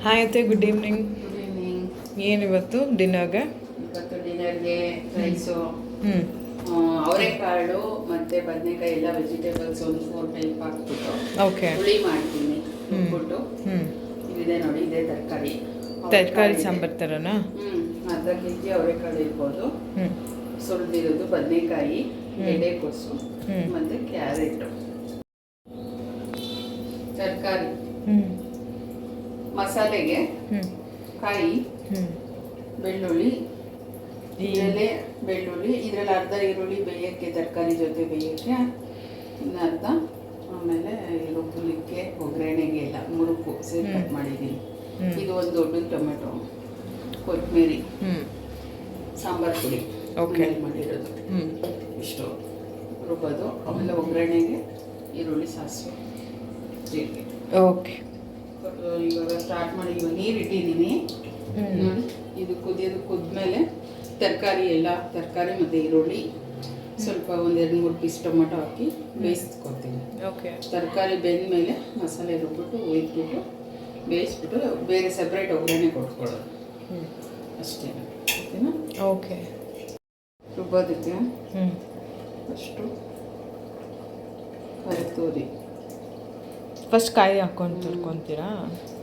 Hi ಅತ್ತೆ, good evening. Good evening. ಏನಿವತ್ತು ಡಿನ್ನರ್ಗೆ? ಇವತ್ತು ಡಿನ್ನರ್ಗೆ ರೈಸು, ಹ್ಞೂ ಅವರೆಕಾಳು ಮತ್ತು ಬದನೆಕಾಯಿ ಎಲ್ಲ ವೆಜಿಟೇಬಲ್ಸ್ ಒಂದು 4 ಟೈಪ್ ಹಾಕ್ಬಿಟ್ಟು ಓಕೆ ಹುಳಿ ಮಾಡ್ತೀನಿ. ರುಬ್ಬಿಟ್ಟು ಹ್ಞೂ ಇದಿದೆ ನೋಡಿ, ಇದೇ ತರಕಾರಿ ಸಾಂಬಾರು ಥರನಾ? ಅರ್ಧ kg ಅವರೆಕಾಳು ಇರ್ಬೋದು, ಹ್ಞೂ ಸುಳಿದಿರೋದು ಬದನೆಕಾಯಿ, ಎಲೆಕೋಸು ಮತ್ತು ಕ್ಯಾರೆಟು ತರಕಾರಿ. ಮಸಾಲೆಗೆ ಕಾಯಿ, ಬೆಳ್ಳುಳ್ಳಿ, ಎಲೆ ಬೆಳ್ಳುಳ್ಳಿ, ಇದರಲ್ಲಿ ಅರ್ಧ ಈರುಳ್ಳಿ ಬೇಯೋಕ್ಕೆ, ತರಕಾರಿ ಜೊತೆ ಬೇಯೋಕ್ಕೆ ಇನ್ನು ಅರ್ಧ, ಆಮೇಲೆ ರುಬ್ಬಲಿಕ್ಕೆ ಒಗ್ಗರಣೆಗೆ ಎಲ್ಲ ಮುರುಕು ಸೇರಿ ಕಟ್ ಮಾಡಿದ್ದೀನಿ. ಇದು ಒಂದು ದೊಡ್ಡ ಟೊಮೆಟೊ, ಕೊತ್ತಂಬರಿ, ಸಾಂಬಾರು ಪುಡಿ ಮಾಡಿರೋದು, ಇಷ್ಟು ರುಬ್ಬೋದು. ಆಮೇಲೆ ಒಗ್ಗರಣೆಗೆ ಈರುಳ್ಳಿ, ಸಾಸಿವೆ, ಜೀರಿಗೆ. ಓಕೆ, ಇವಾಗ ಸ್ಟಾರ್ಟ್ ಮಾಡಿ. ಇವಾಗ ನೀರು ಇಟ್ಟಿದ್ದೀನಿ ನೋಡಿ. ಇದು ಕುದಿಯೋದು ಕುದ್ಮೇಲೆ ತರಕಾರಿ ಮತ್ತು ಈರುಳ್ಳಿ, ಸ್ವಲ್ಪ 1-2-3 ಪೀಸ್ ಟೊಮೆಟೊ ಹಾಕಿ ಬೇಯಿಸ್ಕೊತೀನಿ. ಓಕೆ, ತರಕಾರಿ ಬೆಂದಮೇಲೆ ಮಸಾಲೆ ರುಬ್ಬಿಟ್ಟು ಒಯ್ದ್ಬಿಟ್ಟು ಬೇಯಿಸ್ಬಿಟ್ಟು ಬೇರೆ ಸಪ್ರೇಟ್ ಒಗ್ಗರಣೆ ಕೊಟ್ಕೊಳ್ಳೋದು ಅಷ್ಟೇ. ಓಕೆನಾ? ಓಕೆ. ರುಬ್ಬೋದಕ್ಕೆ ಫಸ್ಟು ಕಾಯಿ ತುರಿ, ಫಸ್ಟ್ ಕಾಯಿ ಹಾಕೊಂಡು ತುರ್ಕೊತೀರಾ?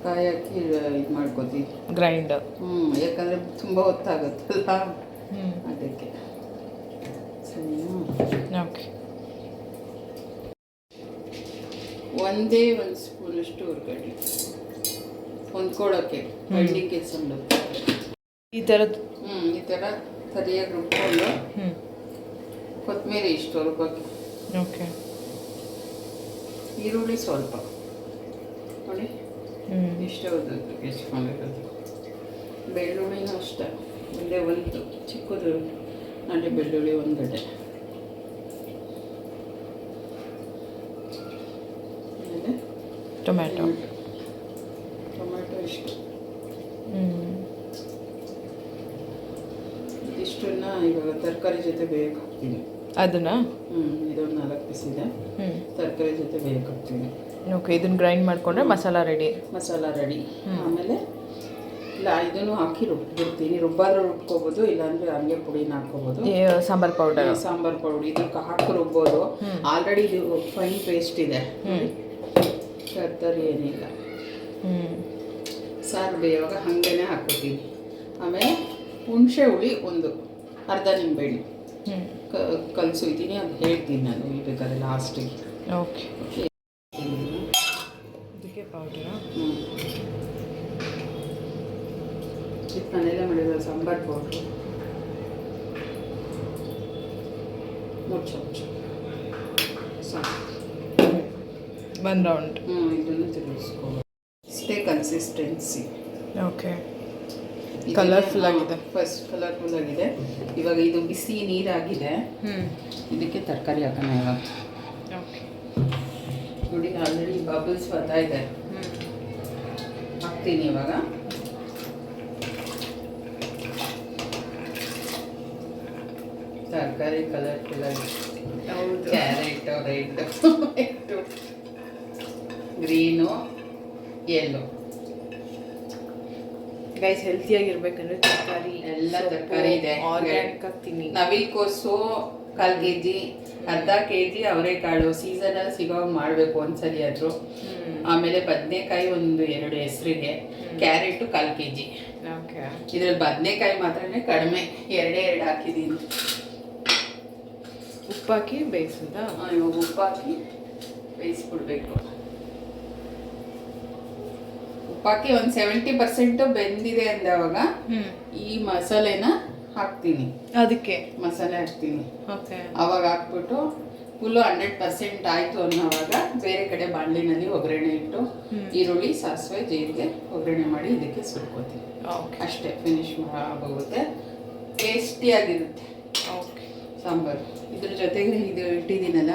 ಕಾಯಿ ಹಾಕಿ ಇದು ಮಾಡ್ಕೋತೀವಿ, ಗ್ರೈಂಡರ್. ಯಾಕಂದರೆ ತುಂಬ ಹೊತ್ತಾಗುತ್ತಲ್ಲ ಅದಕ್ಕೆ. ಸರಿನಾ? ಓಕೆ. ಒಂದೇ 1 ಸ್ಪೂನಷ್ಟು ಹುರ್ಗಡ್ಲೆ ಹೊಂದ್ಕೊಳ್ಳೋಕ್ಕೆ, ಬಳ್ಳಿಗೆ ಕೆಲಸ ಮಾಡುತ್ತೆ. ಈ ಥರದ್ದು ಈ ಥರ ಸರಿಯಾಗಿ ರುಬ್ಕೊಂಡು, ಕೊತ್ತಂಬರಿ ಇಷ್ಟು ರುಬ್ಬಕ್ಕೆ. ಓಕೆ. ಈರುಳ್ಳಿ ಸ್ವಲ್ಪ ನೋಡಿ, ಇಷ್ಟೇ ಎಸ್ಕೊಂಡಿರೋದು. ಬೆಳ್ಳುಳ್ಳಿನೂ ಅಷ್ಟೇ, ಒಂದೇ ಒಂದು ಚಿಕ್ಕದು ನಾಟಿ ಬೆಳ್ಳುಳ್ಳಿ, 1 ಗಡ್ಡೆ. ಆಮೇಲೆ ಟೊಮ್ಯಾಟೊ ಇಷ್ಟು. ಇಷ್ಟನ್ನ ಇವಾಗ ತರಕಾರಿ ಜೊತೆ ಬೇಯಕ್ಕೆ ಹಾಕ್ತೀನಿ. ಅದನ್ನ ಇದೊಂದು 4 ಪೀಸ್ ಇದೆ, ತರಕಾರಿ ಜೊತೆ ಬೇಯಕ್ಕೆ ಹಾಕ್ತೀನಿ. ಓಕೆ, ಇದನ್ನ ಗ್ರೈಂಡ್ ಮಾಡಿಕೊಂಡ್ರೆ ಮಸಾಲ ರೆಡಿ. ಆಮೇಲೆ ಇದನ್ನು ಹಾಕಿ ರುಬ್ಬಿರ್ತೀನಿ. ರುಬ್ಬಾದ್ರೂ ರುಬ್ಕೋಬೋದು, ಇಲ್ಲಾಂದರೆ ಹಂಗೆ ಪುಡಿನ ಹಾಕ್ಕೋಬೋದು. ಸಾಂಬಾರು ಪೌಡರ್ ಇದಕ್ಕೆ ಹಾಕಿ ರುಬ್ಬೋದು. ಆಲ್ರೆಡಿ ಇದು ಫೈನ್ ಪೇಸ್ಟ್ ಇದೆ, ತರಕಾರಿ ಏನಿಲ್ಲ. ಸಾರು ಬೇಯುವಾಗ ಹಾಗೇನೆ ಹಾಕ್ಕೊತೀನಿ. ಆಮೇಲೆ ಹುಣಸೆ ಹುಳಿ ಒಂದು ಅರ್ಧ ನಿಂಬೆಹಣ್ಣು ಕಲಸಿದ್ದೀನಿ, ಅದು ಹೇಳ್ತೀನಿ ನಾನು ಬೇಕಾದ್ರೆ ಲಾಸ್ಟಿಗೆ. ಓಕೆ. ಇದಕ್ಕೆ ಪೌಡರ್ ಮನೆಯಲ್ಲೇ ಮಾಡಿರೋ ಸಾಂಬಾರು ಪೌಡ್ರು, 3 ಚಮಚ ಸಾಕು. 1 ರೌಂಡ್. ಇದನ್ನು ತಿರುಗಿಸ್ಕೊಳ್ಳೋದು. ಇಷ್ಟೇ ಕನ್ಸಿಸ್ಟೆನ್ಸಿ. ಓಕೆ, ಕಲರ್ಫುಲ್ ಆಗಿದೆ. ಫಸ್ಟ್ ಕಲರ್ಫುಲ್ ಆಗಿದೆ. ಇವಾಗ ಇದು ಬಿಸಿ ನೀರಾಗಿದೆ, ಇದಕ್ಕೆ ತರಕಾರಿ ಹಾಕೋಣ. ಇವಾಗ ಓಕೆ ನೋಡಿ, ಆಲ್ರೆಡಿ ಬಬಲ್ಸ್ ಬರ್ತಾ ಇದೆ. ಹಾಕ್ತೀನಿ ಇವಾಗ. ತರಕಾರಿ ಕಲರ್ಫುಲ್ ಆಗಿದೆ. Carrot, red, green, yellow. Guys, ಹೆಲ್ತಿಯಾಗಿರ್ಬೇಕಂದ್ರೆ ತರಕಾರಿ ಎಲ್ಲ ತರಕಾರಿ ಇದೆ. ಆರ್ಗ್ಯಾನಿಕ್ ಹಾಕ್ತೀನಿ. ನವಿಲುಕೋಸು 1/4 kg, ಅರ್ಧ kg ಅವರೆಕಾಳು ಸೀಸನಲ್ಲಿ ಸಿಗೋ ಮಾಡಬೇಕು ಒಂದ್ಸರಿ ಆದರೂ. ಆಮೇಲೆ ಬದನೆಕಾಯಿ 1-2 ಹೆಸರಿಗೆ, ಕ್ಯಾರೆಟು 1/4 kg. ಓಕೆ. ಇದ್ರಲ್ಲಿ ಬದನೆಕಾಯಿ ಮಾತ್ರನೇ ಕಡಿಮೆ, 2 ಹಾಕಿದ್ದೀನಿ. ಉಪ್ಪು ಹಾಕಿ ಬೇಯಿಸೋದಾ? ಇವಾಗ ಉಪ್ಪು ಹಾಕಿ ಬೇಯಿಸ್ಬಿಡ್ಬೇಕು. ಉಪ್ಪಾಕಿ ಒಂದು 70% ಬೆಂದಿದೆ ಅಂದವಾಗ ಈ ಮಸಾಲೆನ ಹಾಕ್ತೀನಿ. ಅದಕ್ಕೆ ಮಸಾಲೆ ಹಾಕ್ತೀನಿ. ಓಕೆ. ಅವಾಗ ಹಾಕ್ಬಿಟ್ಟು ಫುಲ್ಲು 100% ಆಯಿತು ಅನ್ನೋವಾಗ ಬೇರೆ ಕಡೆ ಬಾಣಲಿನಲ್ಲಿ ಒಗ್ಗರಣೆ ಇಟ್ಟು ಈರುಳ್ಳಿ, ಸಾಸಿವೆ, ಜೀರಿಗೆ ಒಗ್ಗರಣೆ ಮಾಡಿ ಇದಕ್ಕೆ ಸುರ್ಕೋತೀನಿ. ಅಷ್ಟೇ, ಫಿನಿಶ್ ಆಗೋಗುತ್ತೆ. ಟೇಸ್ಟಿಯಾಗಿರುತ್ತೆ. ಓಕೆ. ಸಾಂಬಾರು ಇದ್ರ ಜೊತೆಗೆ ಇದು ಇಟ್ಟಿದ್ದೀನಲ್ಲ,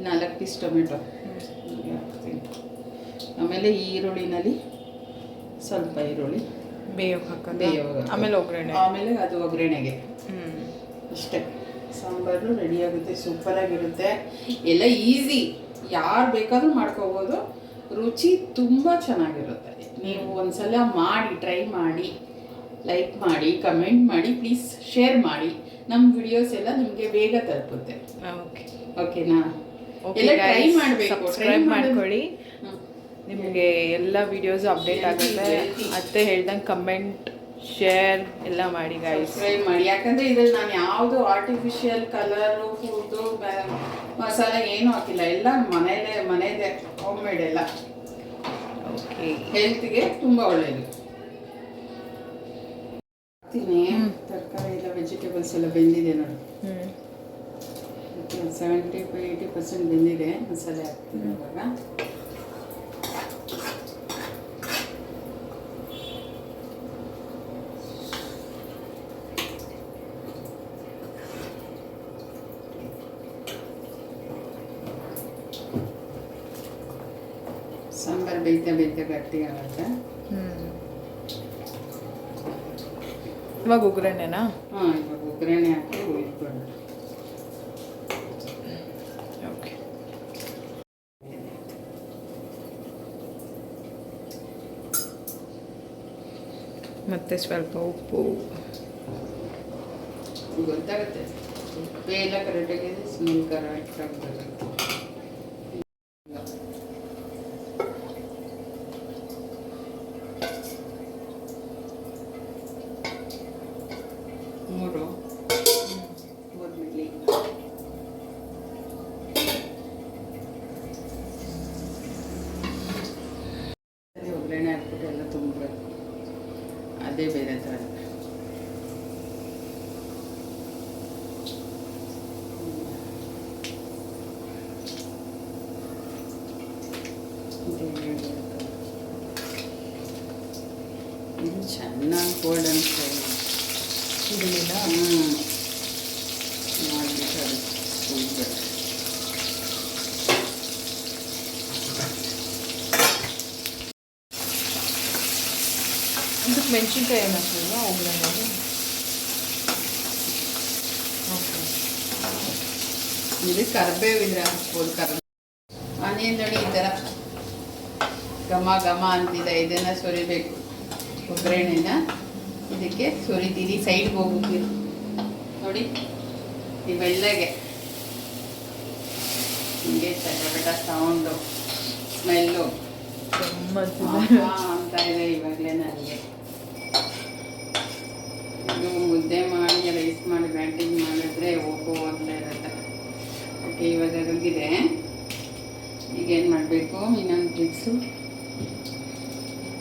4 ಪೀಸ್ ಟೊಮೆಟೊ ಹಾಕ್ತೀನಿ. ಆಮೇಲೆ ಈ ಈರುಳ್ಳಿನಲ್ಲಿ ಸ್ವಲ್ಪ ಈರುಳ್ಳಿ ಬೇಯೋವಾಗ, ಆಮೇಲೆ ಅದು ಒಗ್ಗರಣೆಗೆ. ಅಷ್ಟೇ, ಸಾಂಬಾರು ರೆಡಿಯಾಗುತ್ತೆ. ಸೂಪರಾಗಿರುತ್ತೆ. ಎಲ್ಲ ಈಸಿ, ಯಾರು ಬೇಕಾದ್ರೂ ಮಾಡ್ಕೋಬೋದು. ರುಚಿ ತುಂಬ ಚೆನ್ನಾಗಿರುತ್ತೆ. ನೀವು ಒಂದ್ಸಲ ಮಾಡಿ ಟ್ರೈ ಮಾಡಿ, ಲೈಕ್ ಮಾಡಿ, ಕಮೆಂಟ್ ಮಾಡಿ, ಪ್ಲೀಸ್ ಶೇರ್ ಮಾಡಿ. ನಮ್ಮ ವಿಡಿಯೋಸ್ ಎಲ್ಲ ನಿಮಗೆ ಬೇಗ ತಲುಪುತ್ತೆ. ಓಕೆನಾ? ಎಲ್ಲ ಟ್ರೈ ಮಾಡಬೇಕು, ಸಬ್ಸ್ಕ್ರೈಬ್ ಮಾಡ್ಕೊಳ್ಳಿ, ನಿಮಗೆ ಎಲ್ಲ ವಿಡಿಯೋಸ್ ಅಪ್ಡೇಟ್ ಆಗುತ್ತೆ. ಅತ್ತೆ ಹೇಳ್ದಂಗೆ ಕಮೆಂಟ್ ಶೇರ್ ಎಲ್ಲ ಮಾಡಿ ಗಾಯ್ಸ್. ಸಬ್ಸ್ಕ್ರೈಬ್ ಮಾಡಿ, ಯಾಕಂದರೆ ಇದ್ರಲ್ಲಿ ನಾನು ಯಾವುದು ಆರ್ಟಿಫಿಷಿಯಲ್ ಕಲರು ಫುಡ್ಡು ಮಸಾಲ ಏನೂ ಹಾಕಿಲ್ಲ, ಎಲ್ಲ ಮನೆಯದೇ ಹೋಮ್ ಮೇಡ್ ಎಲ್ಲ. ಓಕೆ, ಹೆಲ್ತ್ಗೆ ತುಂಬ ಒಳ್ಳೆಯದು. ತರಕಾರಿ ಎಲ್ಲ ವೆಜಿಟೇಬಲ್ಸ್ ಎಲ್ಲ ಬೆಂದಿದೆ ನೋಡಿ. 75-80% ಬೆಂದಿದೆ. ಮಸಾಲೆ ಹಾಕ್ತೀನಿ ಇವಾಗ. ಸಾಂಬಾರು ಬೇಯ್ತಾ ಗಟ್ಟಿ ಆಗುತ್ತೆ. ಇವಾಗ ಒಗ್ಗರಣೆನಾ? ಹಾಂ, ಇವಾಗ ಒಗ್ಗರಣೆ ಹಾಕಿ ಹುಯ್ಕೊಂಡು. ಓಕೆ, ಮತ್ತೆ ಸ್ವಲ್ಪ ಉಪ್ಪು. ಗೊತ್ತಾಗುತ್ತೆ, ಉಪ್ಪು ಎಲ್ಲ ಕರೆಕ್ಟಾಗಿದೆ, ಸ್ಮೆಲ್ ಕರೆಕ್ಟಾಗಿ ಬರುತ್ತೆ. ಒಗ್ಗರಣೆ ಹಾಕ್ಬಿಟ್ಟು ಎಲ್ಲ ತುಂಬಬೇಕು, ಅದೇ ಬೇರೆ ಥರ. ಇದು ಚೆನ್ನಾಗಿ ಗೋಲ್ಡನ್ ಫ್ರೈ ಮಾಡಿಬಿಟ್ಟು ಅದು ಕೂಡ್ಬೇಕು. ಇದಕ್ಕೆ ಮೆಣಸಿನ್ಕಾಯಿ ಏನು ಹಾಕಿಲ್ವಾ ಒಗ್ಗರಣೆಗೆ? ಇದು ಕರಿಬೇವು ಇದ್ರೆ ಹಾಕ್ಬೋದು. ಆನಿಯನ್ ನೋಡಿ ಈ ಥರ ಘಮ ಘಮ ಅಂತಿದೆ. ಇದನ್ನು ಸುರಿಬೇಕು, ಒಗ್ಗರಣೆನ ಇದಕ್ಕೆ ಸುರಿತೀರಿ. ಸೈಡ್ಗೆ ಹೋಗ್ತೀವಿ ನೋಡಿ, ಇವೆಲ್ಲಗೆ ಹಿಂಗೆ ಚಟಪಟ ಸೌಂಡು, ಸ್ಮೆಲ್ಲು ಅಂತ ಇದೆ ಇವಾಗಲೇ ನನಗೆ. ಇದು ಮುದ್ದೆ ಮಾಡಿ ರೈಸ್ ಮಾಡಿ ಬ್ಯಾಟಿಂಗ್ ಮಾಡಿದ್ರೆ ಹೋಗ್ತಾ ಇರುತ್ತೆ. ಓಕೆ, ಇವಾಗ ಆಗಿದೆ. ಈಗೇನು ಮಾಡಬೇಕು, ಇನ್ನೊಂದು ಟಿಪ್ಸು.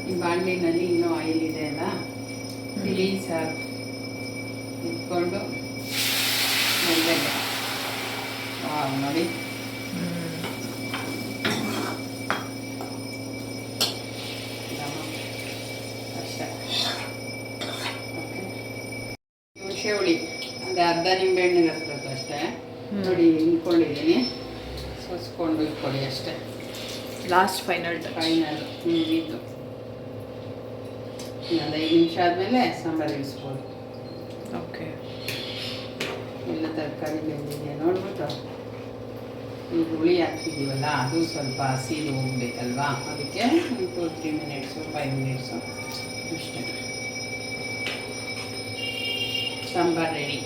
ಈ ಬಾಣಲಿನಲ್ಲಿ ಇನ್ನೂ ಆಯಿಲ್ ಇದೆ ಅಲ್ಲ, ತಿಳಿ ಸಾರು ಇಟ್ಕೊಂಡು ಮೆಲ್ಲಗೆ ನೋಡಿ ಅಷ್ಟೇ. ಹುಣಸೆ ಹುಳಿ ಒಂದು ಅರ್ಧ ನಿಂಬೆಹಣ್ಣಿಗೆ ಹತ್ತಬೇಕು ಅಷ್ಟೇ. ನೋಡಿ ಇಟ್ಕೊಂಡಿದ್ದೀನಿ, ಸೋಸ್ಕೊಂಡು ಇಟ್ಕೊಳ್ಳಿ ಅಷ್ಟೇ. ಲಾಸ್ಟ್ ಫೈನಲ್ ಮುಗೀತು. ಇನ್ನೊಂದು 5 ನಿಮಿಷ ಆದಮೇಲೆ ಸಾಂಬಾರು ಇಳಿಸ್ಬೋದು. ಓಕೆ, ಎಲ್ಲ ತರಕಾರಿ ಬೆಂದಿದೆ ನೋಡ್ಬಿಟ್ಟು. ಈಗ ಹುಳಿ ಹಾಕ್ತಿದ್ದೀವಲ್ಲ, ಅದು ಸ್ವಲ್ಪ ಹಸಿದು ಹೋಗ್ಬೇಕಲ್ವಾ, ಅದಕ್ಕೆ 2-3 ಮಿನಿಟ್ಸು 5 ಮಿನಿಟ್ಸು ಅಷ್ಟೇ. ಸಾಂಬಾರು ರೆಡಿ.